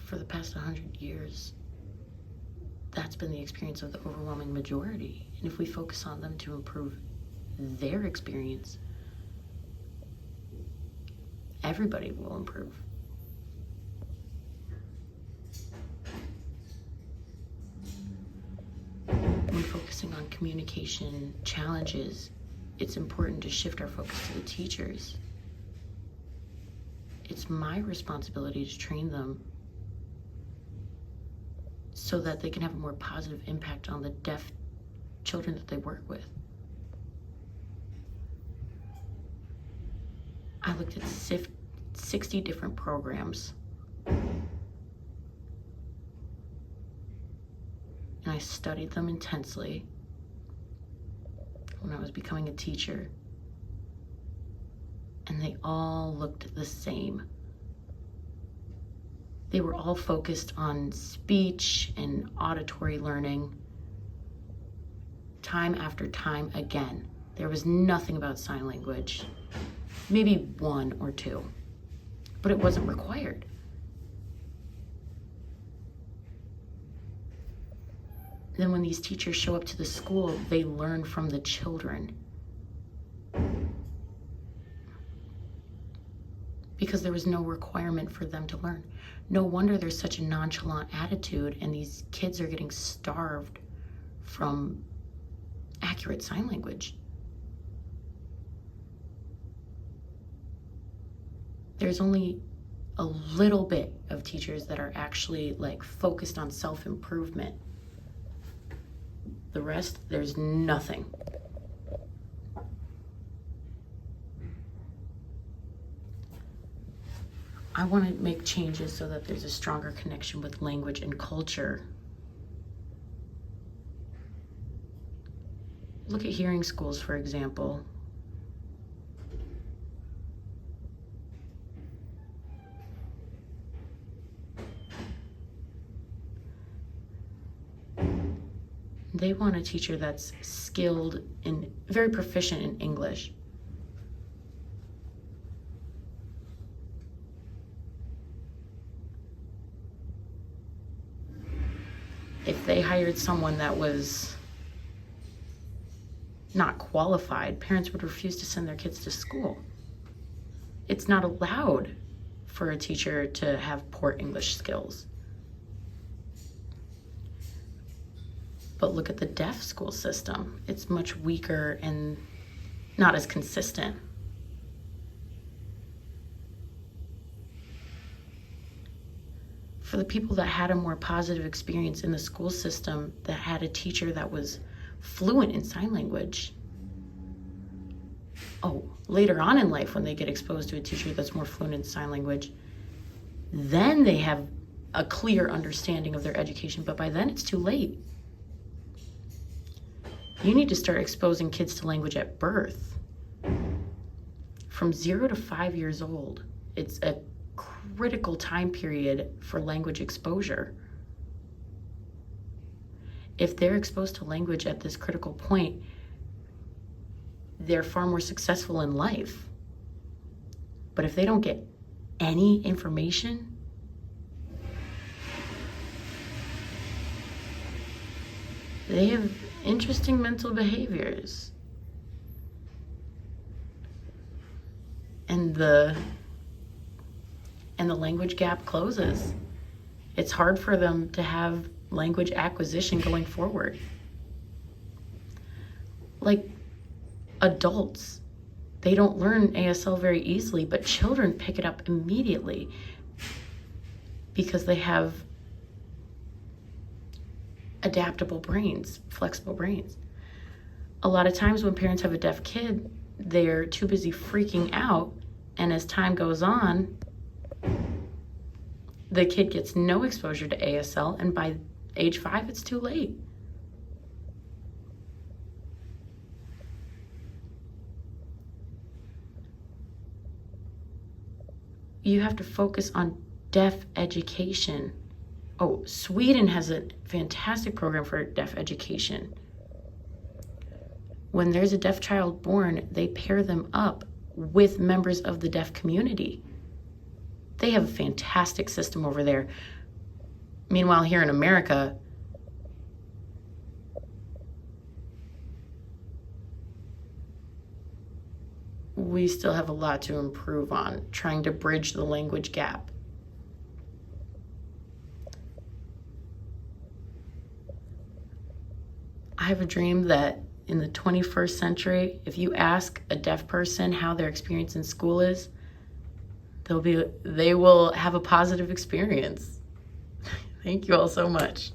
for the past 100 years, that's been the experience of the overwhelming majority. And if we focus on them to improve their experience, everybody will improve. When focusing on communication challenges, it's important to shift our focus to the teachers. It's my responsibility to train them so that they can have a more positive impact on the deaf children that they work with. I looked at 60 different programs, and I studied them intensely when I was becoming a teacher, and they all looked the same. They were all focused on speech and auditory learning, time after time again. There was nothing about sign language, maybe one or two, but it wasn't required. Then when these teachers show up to the school, they learn from the children. Because there was no requirement for them to learn. No wonder there's such a nonchalant attitude and these kids are getting starved from accurate sign language. There's only a little bit of teachers that are actually focused on self-improvement. The rest, there's nothing. I want to make changes so that there's a stronger connection with language and culture. Look at hearing schools, for example. They want a teacher that's skilled and very proficient in English. If they hired someone that was not qualified, parents would refuse to send their kids to school. It's not allowed for a teacher to have poor English skills. But look at the deaf school system. It's much weaker and not as consistent. For the people that had a more positive experience in the school system, that had a teacher that was fluent in sign language, later on in life when they get exposed to a teacher that's more fluent in sign language, then they have a clear understanding of their education, but by then it's too late. You need to start exposing kids to language at birth. From 0 to 5 years old, it's a critical time period for language exposure. If they're exposed to language at this critical point, they're far more successful in life. But if they don't get any information, they have interesting mental behaviors. And the language gap closes. It's hard for them to have language acquisition going forward. Like adults, they don't learn ASL very easily, but children pick it up immediately because they have adaptable brains, flexible brains. A lot of times when parents have a deaf kid, they're too busy freaking out, and as time goes on, the kid gets no exposure to ASL, and by age 5, it's too late. You have to focus on deaf education. Sweden has a fantastic program for deaf education. When there's a deaf child born, they pair them up with members of the deaf community. They have a fantastic system over there Meanwhile, here in America, we still have a lot to improve on trying to bridge the language gap. I have a dream that in the 21st century, if you ask a deaf person how their experience in school is, they will have a positive experience. Thank you all so much.